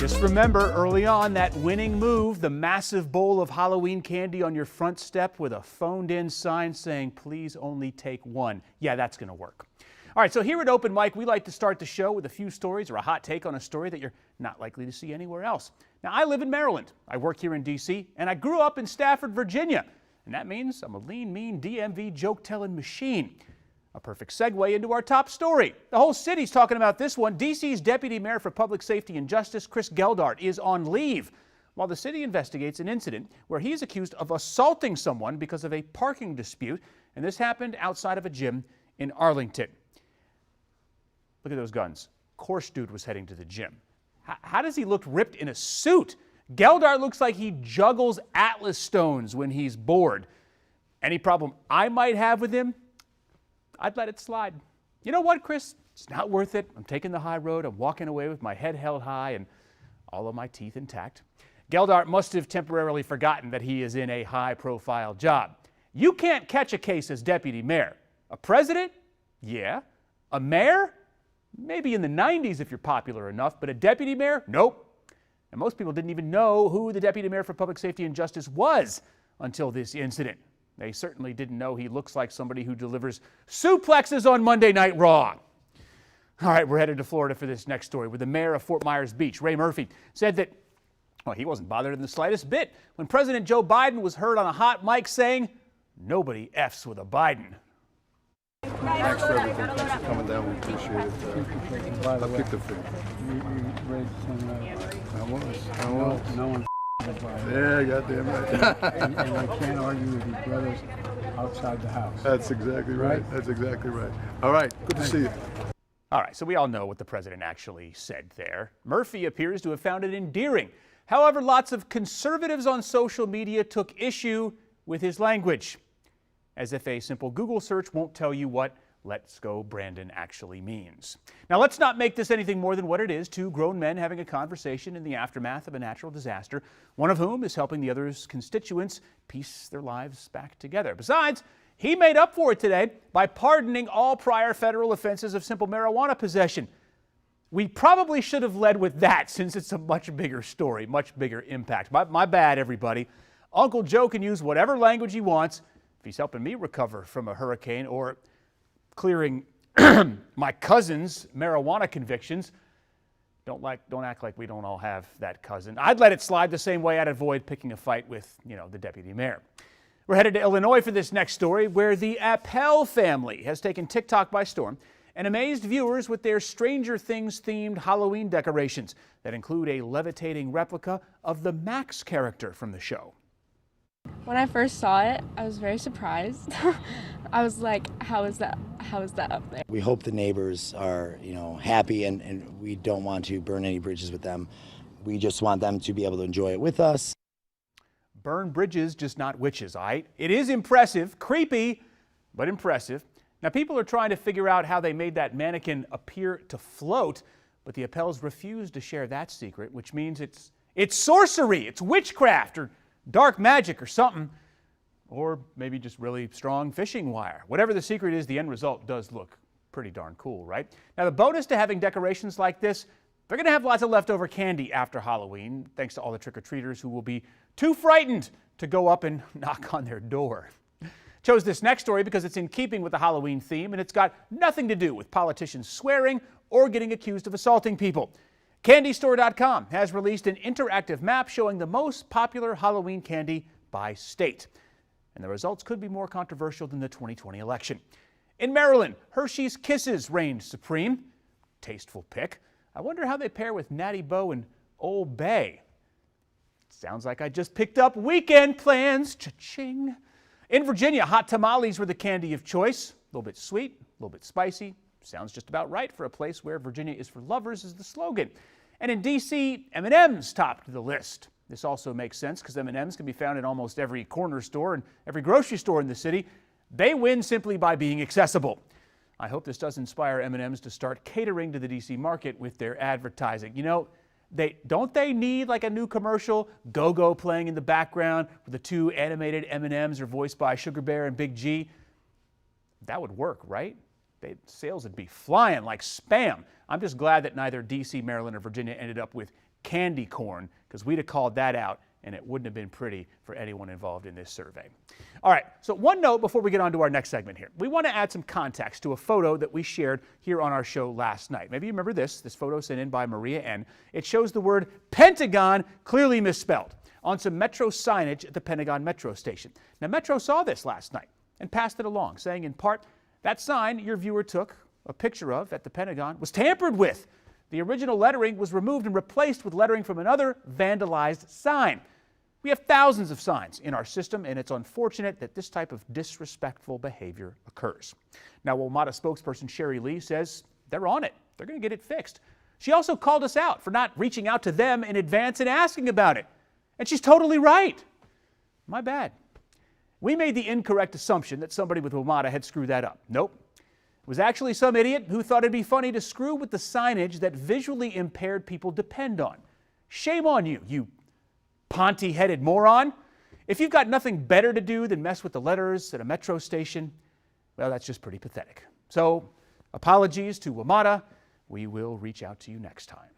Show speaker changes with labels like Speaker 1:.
Speaker 1: Just remember early on that winning move, the massive bowl of Halloween candy on your front step with a phoned-in sign saying, please only take one. Yeah, that's going to work. All right, so here at Open Mic, we like to start the show with a few stories or a hot take on a story that you're not likely to see anywhere else. Now, I live in Maryland. I work here in D.C., and I grew up in Stafford, Virginia. And that means I'm a lean, mean DMV joke-telling machine. A perfect segue into our top story. The whole city's talking about this one. D.C.'s Deputy Mayor for Public Safety and Justice, Chris Geldart, is on leave while the city investigates an incident where he is accused of assaulting someone because of a parking dispute. And this happened outside of a gym in Arlington. Look at those guns. Of course, dude was heading to the gym. How does he look ripped in a suit? Geldart looks like he juggles Atlas stones when he's bored. Any problem I might have with him? I'd let it slide. You know what, Chris? It's not worth it. I'm taking the high road. I'm walking away with my head held high and all of my teeth intact. Geldart must have temporarily forgotten that he is in a high-profile job. You can't catch a case as deputy mayor. A president? Yeah. A mayor? Maybe in the 90s if you're popular enough, but a deputy mayor? Nope. And most people didn't even know who the deputy mayor for Public Safety and Justice was until this incident. They certainly didn't know he looks like somebody who delivers suplexes on Monday Night Raw. All right, we're headed to Florida for this next story, where the mayor of Fort Myers Beach, Ray Murphy, said that, well, he wasn't bothered in the slightest bit when President Joe Biden was heard on a hot mic saying, nobody F's with a Biden.
Speaker 2: Thanks for everything. Thanks for coming down. We appreciate it. I picked the food. I was.
Speaker 3: No one.
Speaker 2: Yeah, goddamn right.
Speaker 3: and I can't argue with your brothers outside the house.
Speaker 2: That's exactly right. That's exactly right. All right, good to see you.
Speaker 1: All right, so we all know what the president actually said there. Murphy appears to have found it endearing. However, lots of conservatives on social media took issue with his language, as if a simple Google search won't tell you what "Let's go Brandon" actually means. Now, let's not make this anything more than what it is: two grown men having a conversation in the aftermath of a natural disaster, one of whom is helping the other's constituents piece their lives back together. Besides, he made up for it today by pardoning all prior federal offenses of simple marijuana possession. We probably should have led with that, since it's a much bigger story, much bigger impact. My bad, everybody. Uncle Joe can use whatever language he wants if he's helping me recover from a hurricane or clearing my cousin's marijuana convictions. Don't act like we don't all have that cousin. I'd let it slide the same way I'd avoid picking a fight with, the deputy mayor. We're headed to Illinois for this next story, where the Appel family has taken TikTok by storm and amazed viewers with their Stranger Things themed Halloween decorations that include a levitating replica of the Max character from the show.
Speaker 4: When I first saw it, I was very surprised. I was like, how is that up there?
Speaker 5: We hope the neighbors are, happy, and we don't want to burn any bridges with them. We just want them to be able to enjoy it with us.
Speaker 1: Burn bridges, just not witches, all right? It is impressive, creepy, but impressive. Now, people are trying to figure out how they made that mannequin appear to float, but the Appels refuse to share that secret, which means it's sorcery, it's witchcraft, or dark magic or something, or maybe just really strong fishing wire. Whatever the secret is, the end result does look pretty darn cool, right? Now, the bonus to having decorations like this, they're going to have lots of leftover candy after Halloween, thanks to all the trick-or-treaters who will be too frightened to go up and knock on their door. Chose this next story because it's in keeping with the Halloween theme, and it's got nothing to do with politicians swearing or getting accused of assaulting people. CandyStore.com has released an interactive map showing the most popular Halloween candy by state. And the results could be more controversial than the 2020 election. In Maryland, Hershey's Kisses reigned supreme. Tasteful pick. I wonder how they pair with Natty Boh and Old Bay. Sounds like I just picked up weekend plans. Cha-ching. In Virginia, hot tamales were the candy of choice. A little bit sweet, a little bit spicy. Sounds just about right for a place where Virginia is for lovers is the slogan. And in D.C., Eminems topped the list. This also makes sense because Eminems can be found in almost every corner store and every grocery store in the city. They win simply by being accessible. I hope this does inspire Eminems to start catering to the D.C. market with their advertising. Don't they need like a new commercial, Go-Go playing in the background where the two animated M&Ms are voiced by Sugar Bear and Big G? That would work, right? Sales would be flying like spam. I'm just glad that neither D.C., Maryland, or Virginia ended up with candy corn, because we'd have called that out, and it wouldn't have been pretty for anyone involved in this survey. All right, so one note before we get on to our next segment here. We want to add some context to a photo that we shared here on our show last night. Maybe you remember this photo sent in by Maria N. It shows the word Pentagon clearly misspelled on some Metro signage at the Pentagon Metro station. Now, Metro saw this last night and passed it along, saying in part, that sign your viewer took a picture of at the Pentagon was tampered with. The original lettering was removed and replaced with lettering from another vandalized sign. We have thousands of signs in our system, and it's unfortunate that this type of disrespectful behavior occurs. Now, WMATA spokesperson Sherry Lee says they're on it. They're going to get it fixed. She also called us out for not reaching out to them in advance and asking about it. And she's totally right. My bad. We made the incorrect assumption that somebody with WMATA had screwed that up. Nope. It was actually some idiot who thought it'd be funny to screw with the signage that visually impaired people depend on. Shame on you, you Ponty-headed moron. If you've got nothing better to do than mess with the letters at a Metro station, well, that's just pretty pathetic. So, apologies to WMATA. We will reach out to you next time.